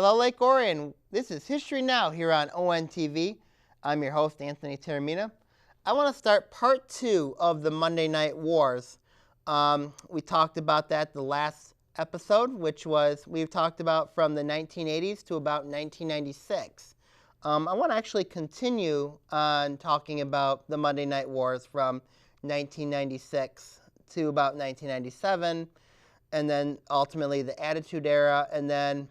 Hello, Lake Orion. This is History Now here on ONTV. I'm your host, Anthony Terramina. I want to start part 2 of the Monday Night Wars. We talked about that the last episode, which was we've talked about from the 1980s to about 1996. I want to actually continue on talking about the Monday Night Wars from 1996 to about 1997, and then ultimately the Attitude Era, and then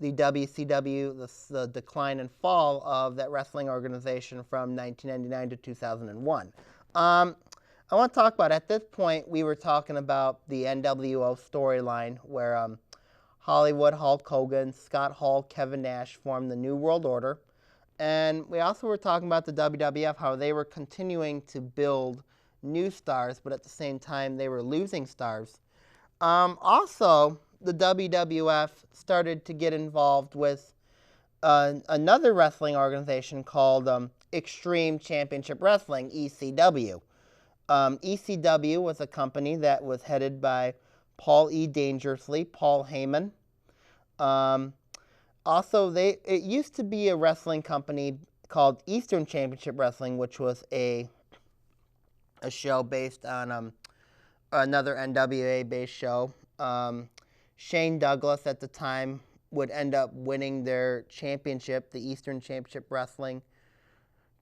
the WCW, the decline and fall of that wrestling organization from 1999 to 2001. I want to talk about, at this point, we were talking about the NWO storyline where Hollywood, Hulk Hogan, Scott Hall, Kevin Nash formed the New World Order. And we also were talking about the WWF, how they were continuing to build new stars, but at the same time they were losing stars. Also, the WWF started to get involved with another wrestling organization called Extreme Championship Wrestling, ECW. ECW was a company that was headed by Paul E. Dangerously, Paul Heyman. Also, it used to be a wrestling company called Eastern Championship Wrestling, which was a show based on another NWA-based show. Shane Douglas at the time would end up winning their championship, the Eastern Championship Wrestling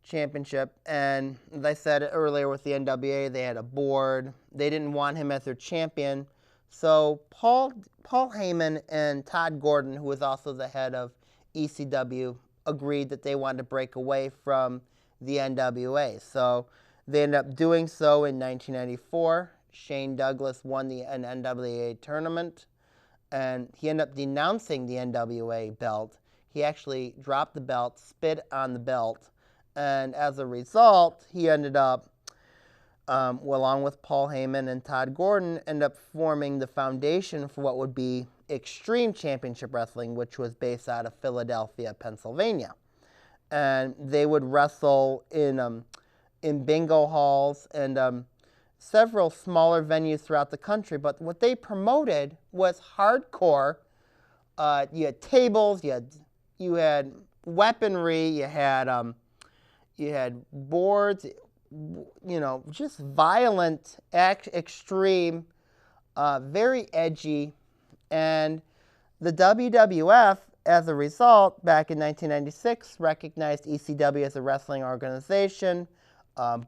Championship. And as I said earlier with the NWA, they had a board. They didn't want him as their champion. So Paul Heyman and Todd Gordon, who was also the head of ECW, agreed that they wanted to break away from the NWA. So they ended up doing so in 1994. Shane Douglas won an NWA tournament, and he ended up denouncing the NWA belt. He actually dropped the belt, spit on the belt, and as a result, he ended up, along with Paul Heyman and Todd Gordon, ended up forming the foundation for what would be Extreme Championship Wrestling, which was based out of Philadelphia, Pennsylvania. And they would wrestle in bingo halls and several smaller venues throughout the country, but what they promoted was hardcore. You had tables, you had weaponry, you had boards, just violent, extreme, very edgy, and the WWF, as a result, back in 1996, recognized ECW as a wrestling organization.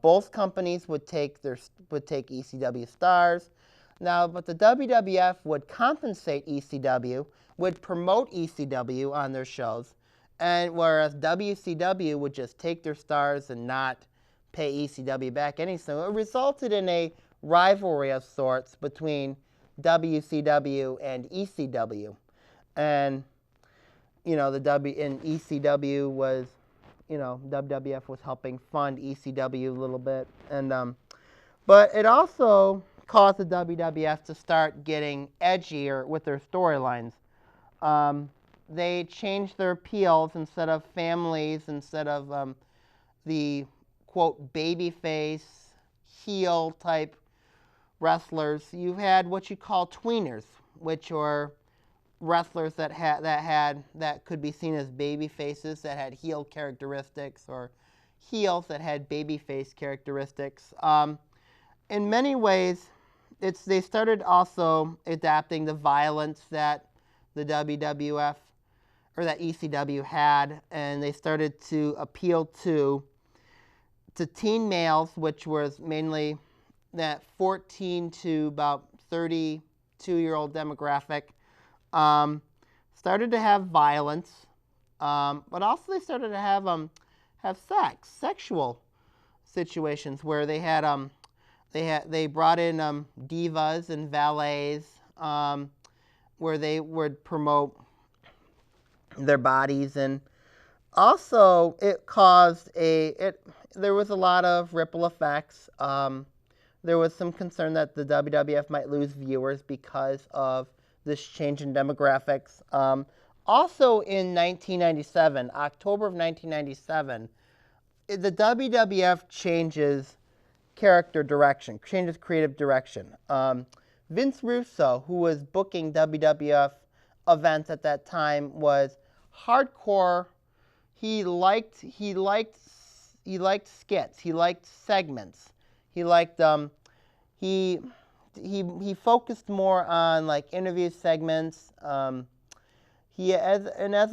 Both companies would take ECW stars. Now, but the WWF would compensate ECW, would promote ECW on their shows, and whereas WCW would just take their stars and not pay ECW back any. So it resulted in a rivalry of sorts between WCW and ECW, and ECW was. WWF was helping fund ECW a little bit, and but it also caused the WWF to start getting edgier with their storylines. They changed their appeals. Instead of families, instead of the quote babyface heel type wrestlers, you had what you call tweeners, which were wrestlers that could be seen as baby faces, that had heel characteristics, or heels that had baby face characteristics. In many ways, they started also adapting the violence that the WWF or that ECW had, and they started to appeal to teen males, which was mainly that 14 to about 32-year-old demographic. Started to have violence, but also they started to have sexual situations where they brought in divas and valets, where they would promote their bodies, and also it caused there was a lot of ripple effects. There was some concern that the WWF might lose viewers because of this change in demographics. Also in 1997, October of 1997, the WWF changes creative direction. Vince Russo, who was booking WWF events at that time, was hardcore. He liked skits. He liked segments. He liked he focused more on like interview segments. As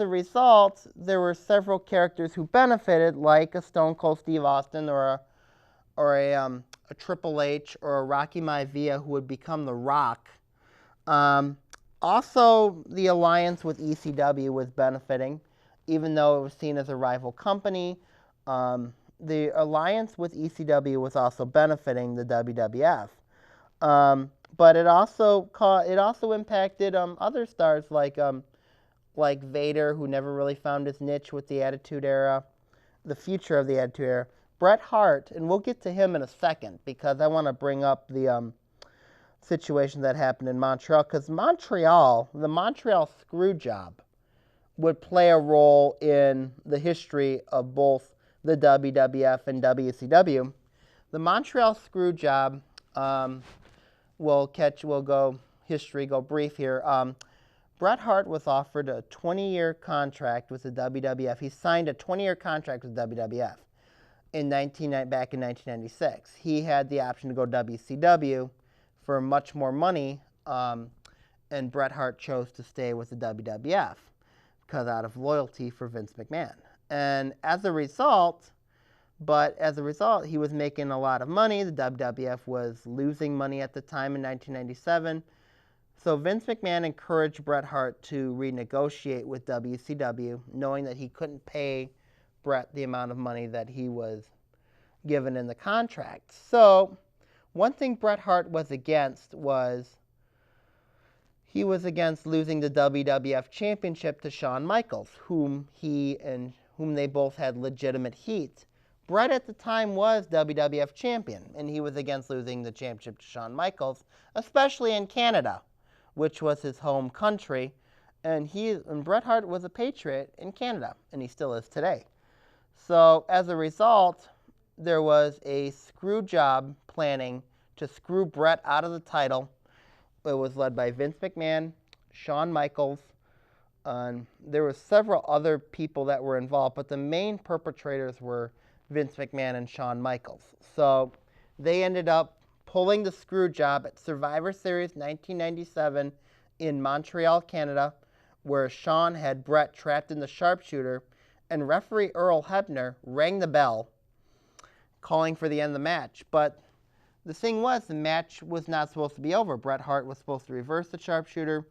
a result, there were several characters who benefited, like a Stone Cold Steve Austin or a Triple H or a Rocky Maivia, who would become The Rock. Also, the alliance with ECW was benefiting, even though it was seen as a rival company. The alliance with ECW was also benefiting the WWF. But it also impacted other stars like Vader, who never really found his niche with the Attitude Era, the future of the Attitude Era. Bret Hart, and we'll get to him in a second because I want to bring up the situation that happened in Montreal, because the Montreal screw job would play a role in the history of both the WWF and WCW. The Montreal screw job, we'll go brief here. Bret Hart was offered a 20-year contract with the WWF. He signed a 20-year contract with WWF back in 1996. He had the option to go WCW for much more money, and Bret Hart chose to stay with the WWF because out of loyalty for Vince McMahon. And as a result, he was making a lot of money. The WWF was losing money at the time in 1997. So Vince McMahon encouraged Bret Hart to renegotiate with WCW, knowing that he couldn't pay Bret the amount of money that he was given in the contract. So one thing Bret Hart was against losing the WWF Championship to Shawn Michaels, whom they both had legitimate heat. Bret at the time was WWF champion, and he was against losing the championship to Shawn Michaels, especially in Canada, which was his home country, and Bret Hart was a patriot in Canada, and he still is today. So as a result, there was a screw job planning to screw Bret out of the title. It was led by Vince McMahon, Shawn Michaels, and there were several other people that were involved, but the main perpetrators were Vince McMahon and Shawn Michaels. So they ended up pulling the screw job at Survivor Series 1997 in Montreal, Canada, where Shawn had Bret trapped in the sharpshooter, and referee Earl Hebner rang the bell, calling for the end of the match. But the thing was, the match was not supposed to be over. Bret Hart was supposed to reverse the sharpshooter.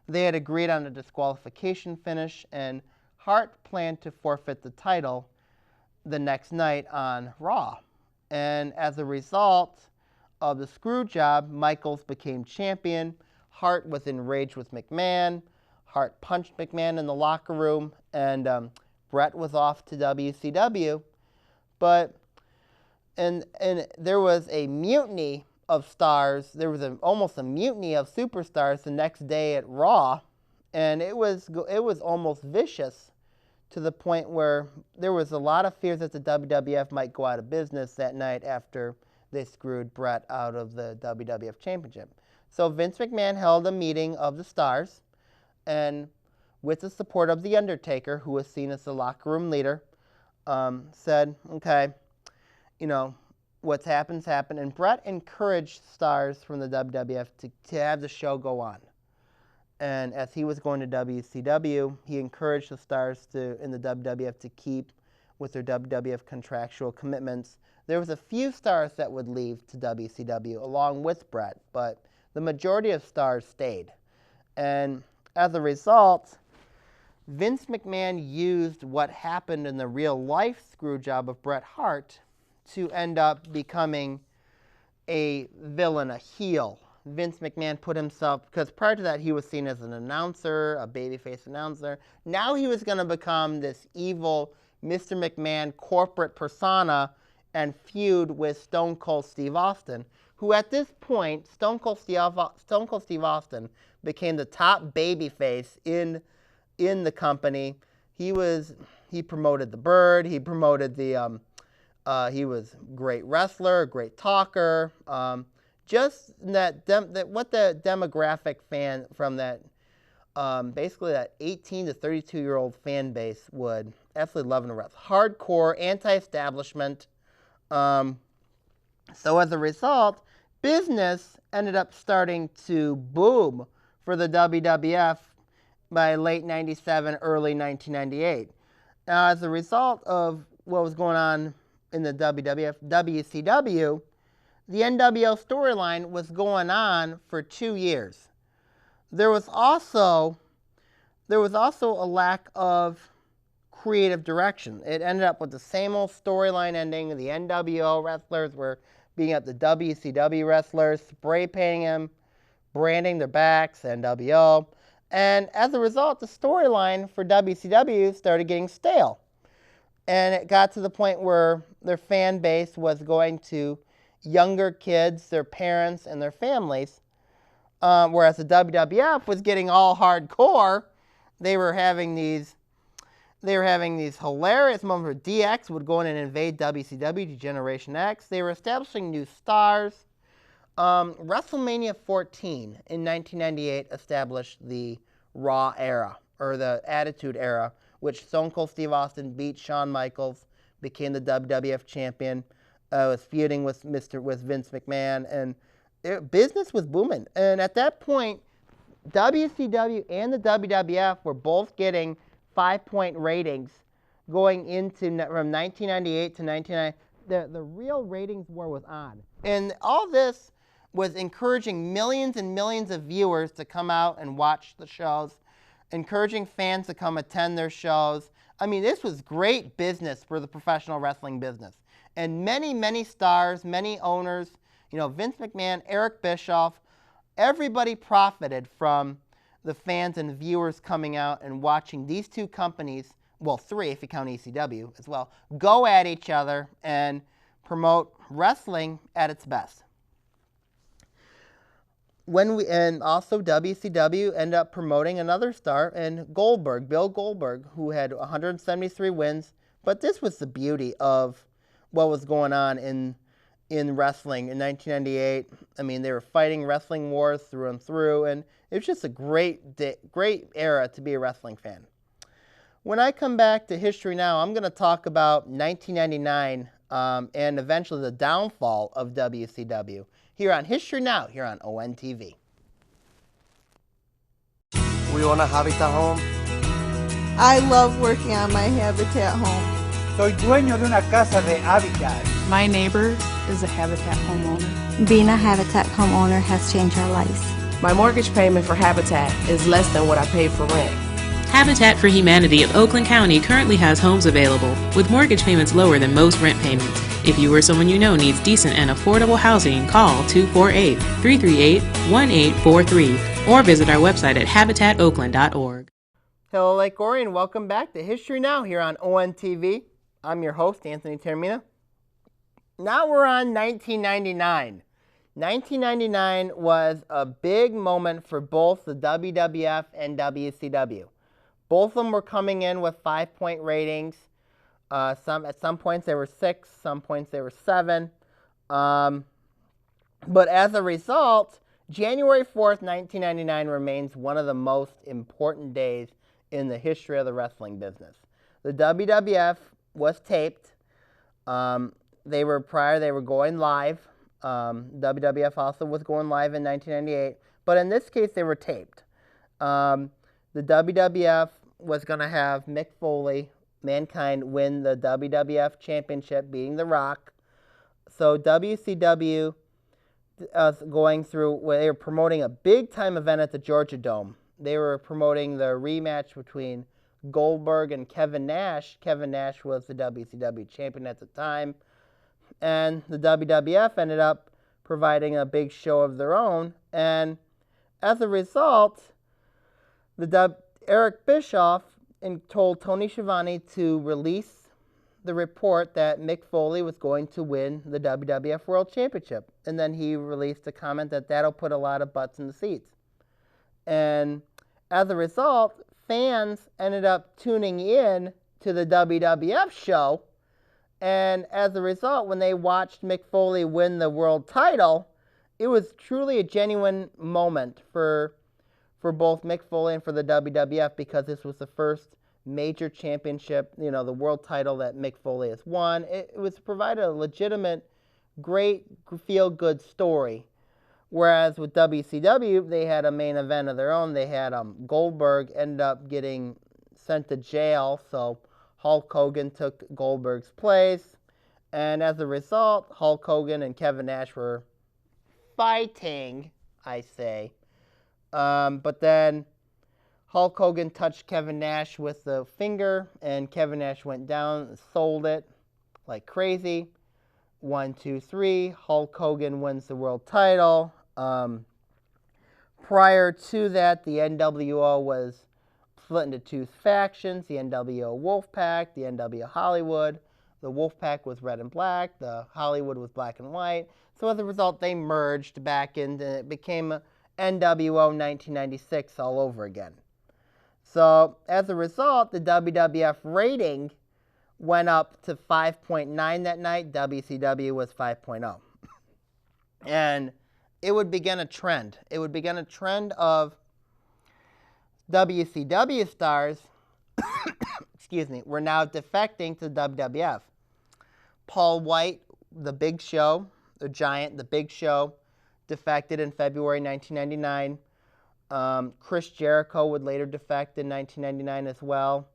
They had agreed on a disqualification finish, and Hart planned to forfeit the title the next night on Raw. And as a result of the screw job, Michaels became champion. Hart was enraged with McMahon. Hart punched McMahon in the locker room, and Bret was off to WCW. But and there was a mutiny of stars. There was almost a mutiny of superstars the next day at Raw, and it was almost vicious to the point where there was a lot of fears that the WWF might go out of business that night after they screwed Bret out of the WWF Championship. So Vince McMahon held a meeting of the stars, and with the support of The Undertaker, who was seen as the locker room leader, said, okay, what's happened's happened. And Bret encouraged stars from the WWF to have the show go on. And as he was going to WCW, he encouraged the stars in the WWF to keep with their WWF contractual commitments. There was a few stars that would leave to WCW along with Bret, but the majority of stars stayed. And as a result, Vince McMahon used what happened in the real-life screw job of Bret Hart to end up becoming a villain, a heel. Vince McMahon put himself, because prior to that he was seen as an announcer, a babyface announcer. Now he was going to become this evil Mr. McMahon corporate persona and feud with Stone Cold Steve Austin, who at this point, Stone Cold Steve Austin became the top babyface in the company. He promoted the Bird. He promoted the. He was a great wrestler, a great talker. Just what the demographic fan from that basically that 18 to 32-year-old fan base would absolutely love and wrestle. Hardcore, anti-establishment. So as a result, business ended up starting to boom for the WWF by late 97, early 1998. Now, as a result of what was going on in the WWF, WCW, the NWO storyline was going on for 2 years. There was also a lack of creative direction. It ended up with the same old storyline ending. The NWO wrestlers were beating up the WCW wrestlers, spray painting them, branding their backs, NWO. And as a result, the storyline for WCW started getting stale. And it got to the point where their fan base was going to younger kids, their parents, and their families. Whereas the WWF was getting all hardcore. They were having these hilarious moments where DX would go in and invade WCW to Generation X. They were establishing new stars. WrestleMania 14 in 1998 established the Raw era, or the Attitude Era, which Stone Cold Steve Austin beat Shawn Michaels, became the WWF champion, was feuding with Vince McMahon, and business was booming. And at that point, WCW and the WWF were both getting 5-point ratings going into from 1998 to 1999. The real ratings war was on. And all this was encouraging millions and millions of viewers to come out and watch the shows, encouraging fans to come attend their shows. I mean, this was great business for the professional wrestling business. And many, many stars, many owners, Vince McMahon, Eric Bischoff, everybody profited from the fans and viewers coming out and watching these two companies, well, three if you count ECW as well, go at each other and promote wrestling at its best. And also WCW ended up promoting another star, and Bill Goldberg, who had 173 wins. But this was the beauty of what was going on in wrestling in 1998. I mean, they were fighting wrestling wars through and through, and it was just a great era to be a wrestling fan. When I come back to History Now, I'm going to talk about 1999 and eventually the downfall of WCW. Here on History Now, here on ONTV. We own a Habitat home. I love working on my Habitat home. Soy dueño de una casa de Habitat. My neighbor is a Habitat homeowner. Being a Habitat homeowner has changed our lives. My mortgage payment for Habitat is less than what I paid for rent. Habitat for Humanity of Oakland County currently has homes available with mortgage payments lower than most rent payments. If you or someone you know needs decent and affordable housing, call 248-338-1843 or visit our website at habitatoakland.org. Hello, Lake Orion. Welcome back to History Now here on ONTV. I'm your host, Anthony Termina. Now we're on 1999. 1999 was a big moment for both the WWF and WCW. Both of them were coming in with 5-point ratings. At some points they were 6, some points they were 7. But as a result, January 4th, 1999 remains one of the most important days in the history of the wrestling business. The WWF was taped. They were going live. WWF also was going live in 1998, but in this case they were taped. The WWF was going to have Mick Foley, Mankind, win the WWF Championship, beating The Rock. So WCW going through, they were promoting a big-time event at the Georgia Dome. They were promoting the rematch between Goldberg and Kevin Nash. Kevin Nash was the WCW champion at the time. And the WWF ended up providing a big show of their own. And as a result, Eric Bischoff told Tony Schiavone to release the report that Mick Foley was going to win the WWF World Championship. And then he released a comment that that'll put a lot of butts in the seats. And as a result, fans ended up tuning in to the WWF show. And as a result, when they watched Mick Foley win the world title, it was truly a genuine moment for for both Mick Foley and for the WWF because this was the first major championship, the world title that Mick Foley has won. It was provided a legitimate, great, feel-good story. Whereas with WCW, they had a main event of their own. They had Goldberg end up getting sent to jail, so Hulk Hogan took Goldberg's place. And as a result, Hulk Hogan and Kevin Nash were fighting, I say. But then Hulk Hogan touched Kevin Nash with the finger, and Kevin Nash went down and sold it like crazy. 1, 2, 3. Hulk Hogan wins the world title. Prior to that, the NWO was split into 2 factions, the NWO Wolfpack, the NWO Hollywood. The Wolfpack was red and black, the Hollywood was black and white. So as a result, they merged back and it became NWO 1996 all over again. So as a result, the WWF rating went up to 5.9 that night. WCW was 5.0. And it would begin a trend. It would begin a trend of WCW stars, excuse me, were now defecting to WWF. Paul White, the Big Show, the Giant, the Big Show, defected in February 1999. Chris Jericho would later defect in 1999 as well.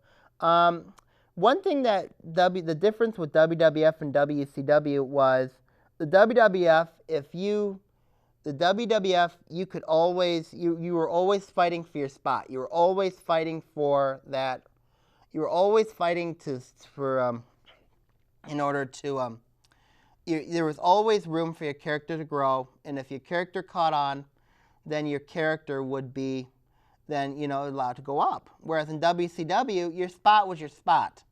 One thing that the difference with WWF and WCW was the WWF, you could always, you were always fighting for your spot. You were always fighting for that. You were always fighting in order to, there was always room for your character to grow. And if your character caught on, then your character would be, allowed to go up. Whereas in WCW, your spot was your spot.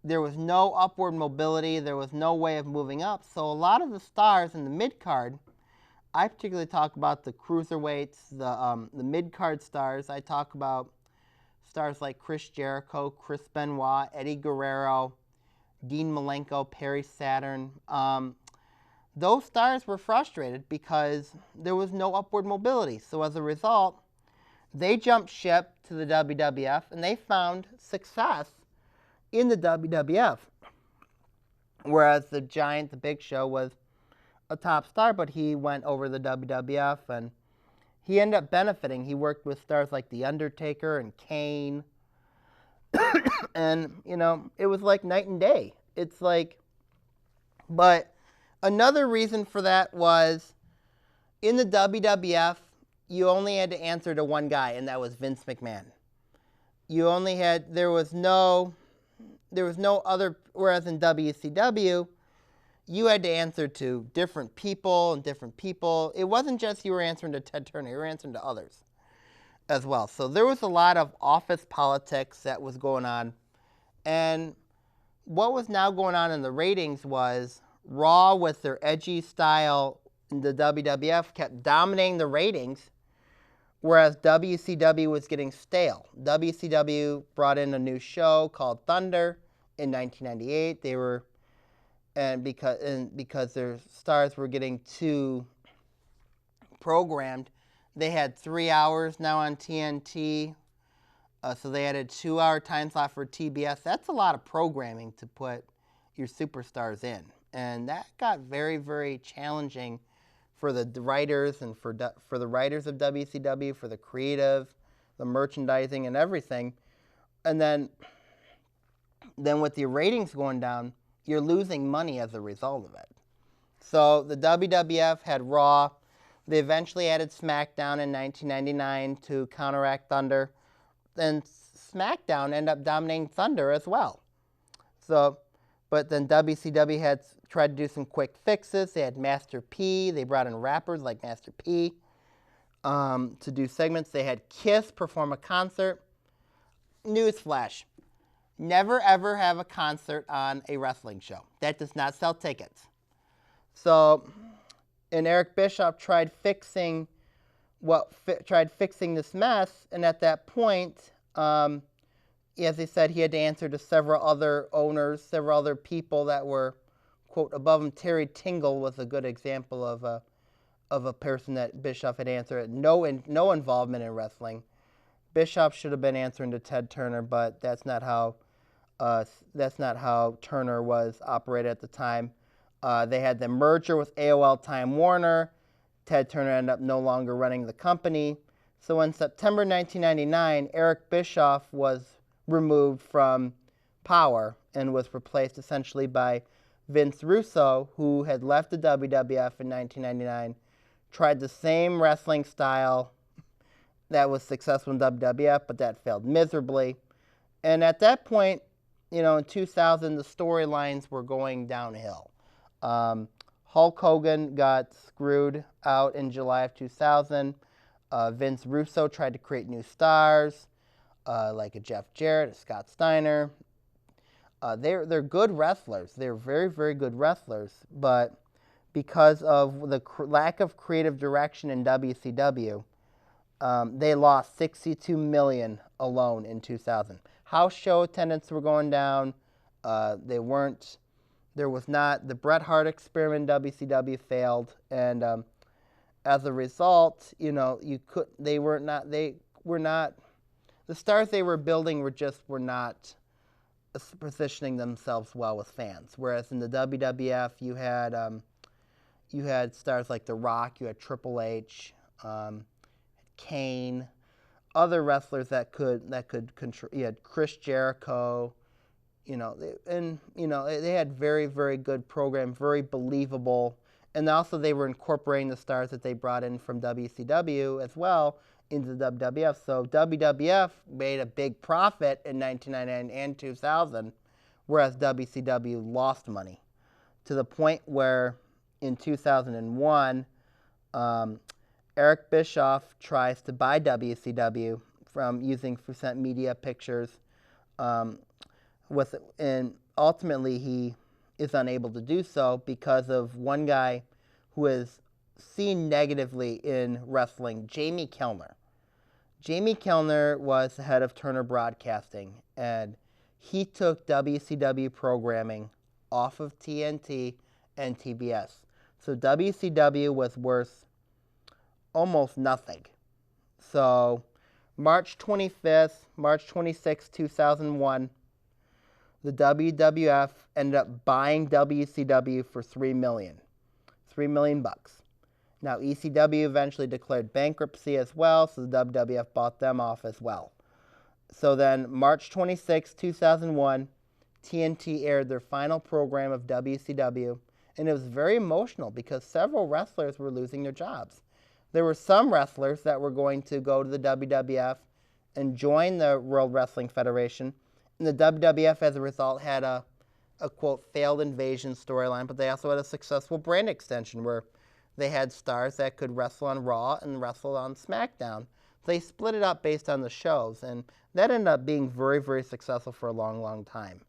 There was no upward mobility. There was no way of moving up. So a lot of the stars in the mid-card, I particularly talk about the cruiserweights, the mid-card stars. I talk about stars like Chris Jericho, Chris Benoit, Eddie Guerrero, Dean Malenko, Perry Saturn. Those stars were frustrated because there was no upward mobility. So as a result, they jumped ship to the WWF and they found success in the WWF. Whereas the Giant, the Big Show, was a top star, but he went over the WWF and he ended up benefiting. He worked with stars like The Undertaker and Kane. And, it was like night and day. It's like, but another reason for that was in the WWF, you only had to answer to one guy, and that was Vince McMahon. There was no other, whereas in WCW, you had to answer to different people and different people. It wasn't just you were answering to Ted Turner, you were answering to others as well. So there was a lot of office politics that was going on. And what was now going on in the ratings was Raw, with their edgy style in the WWF, kept dominating the ratings, whereas WCW was getting stale. WCW brought in a new show called Thunder in 1998. Because their stars were getting too programmed, they had 3 hours now on TNT. So they had a 2-hour time slot for TBS. That's a lot of programming to put your superstars in. And that got very, very challenging for the writers and for the writers of WCW, for the creative, the merchandising, and everything. And then with the ratings going down, you're losing money as a result of it. So the WWF had Raw. They eventually added SmackDown in 1999 to counteract Thunder. Then SmackDown ended up dominating Thunder as well. But then WCW had tried to do some quick fixes. They had Master P. They brought in rappers like Master P to do segments. They had Kiss perform a concert. Newsflash. Never, ever have a concert on a wrestling show. That does not sell tickets. So, and Eric Bischoff tried fixing this mess, and at that point, as he said, he had to answer to several other owners, several other people that were, quote, above him. Terry Tingle was a good example of of a person that Bischoff had answered. No involvement in wrestling. Bischoff should have been answering to Ted Turner, but that's not how Turner was operated at the time. They had the merger with AOL Time Warner. Ted Turner ended up no longer running the company. So in September 1999, Eric Bischoff was removed from power and was replaced essentially by Vince Russo, who had left the WWF in 1999, tried the same wrestling style that was successful in WWF, but that failed miserably. And at that point, in 2000, the storylines were going downhill. Hulk Hogan got screwed out in July of 2000. Vince Russo tried to create new stars, like a Jeff Jarrett, a Scott Steiner. They're good wrestlers. They're very, very good wrestlers, but because of the lack of creative direction in WCW, they lost $62 million alone in 2000. House show attendance were going down. The Bret Hart experiment in WCW failed, and as a result, the stars they were building were not positioning themselves well with fans. Whereas in the WWF, you had stars like The Rock, you had Triple H, Kane, other wrestlers that could control. You had Chris Jericho, they had very, very good program, very believable, and also they were incorporating the stars that they brought in from WCW as well into the WWF. So WWF made a big profit in 1999 and 2000, whereas WCW lost money, to the point where in 2001, Eric Bischoff tries to buy WCW from using Fusent Media Pictures, and ultimately he is unable to do so because of one guy who is seen negatively in wrestling, Jamie Kellner. Jamie Kellner was the head of Turner Broadcasting, and he took WCW programming off of TNT and TBS. So WCW was worth almost nothing. So March 26, 2001, the WWF ended up buying WCW for $3 million bucks. Now, ECW eventually declared bankruptcy as well, so the WWF bought them off as well. So then, March 26, 2001, TNT aired their final program of WCW, and it was very emotional because several wrestlers were losing their jobs. There were some wrestlers that were going to go to the WWF and join the World Wrestling Federation, and the WWF, as a result, had a quote, failed invasion storyline, but they also had a successful brand extension where they had stars that could wrestle on Raw and wrestle on SmackDown. They split it up based on the shows, and that ended up being very, very successful for a long, long time.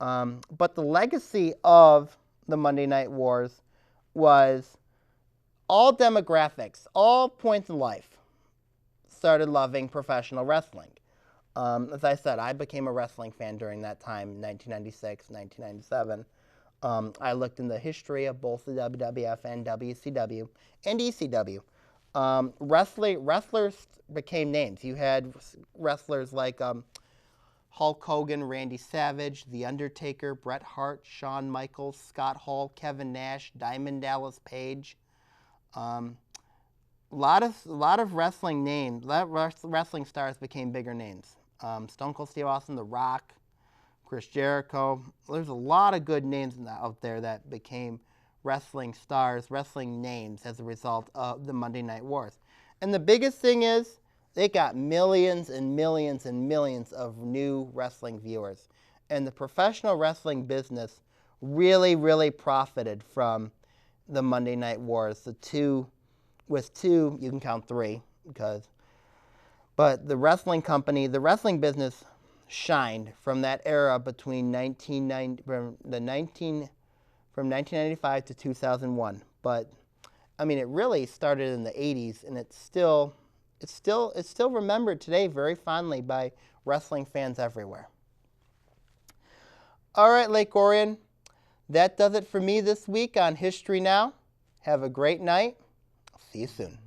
But the legacy of the Monday Night Wars was all demographics, all points in life started loving professional wrestling. As I said, I became a wrestling fan during that time, 1996, 1997. I looked in the history of both the WWF and WCW and ECW. Wrestlers became names. You had wrestlers like Hulk Hogan, Randy Savage, The Undertaker, Bret Hart, Shawn Michaels, Scott Hall, Kevin Nash, Diamond Dallas Page. A lot of wrestling names, wrestling stars became bigger names. Stone Cold Steve Austin, The Rock, Chris Jericho. There's a lot of good names out there that became wrestling stars, wrestling names as a result of the Monday Night Wars. And the biggest thing is they got millions and millions and millions of new wrestling viewers. And the professional wrestling business really, really profited from the Monday Night Wars. You can count three, but the wrestling company, the wrestling business shined from that era between 1995 to 2001. But I mean, it really started in the 80s, and it's still remembered today very fondly by wrestling fans everywhere. All right, Lake Orion, that does it for me this week on History Now. Have a great night. See you soon.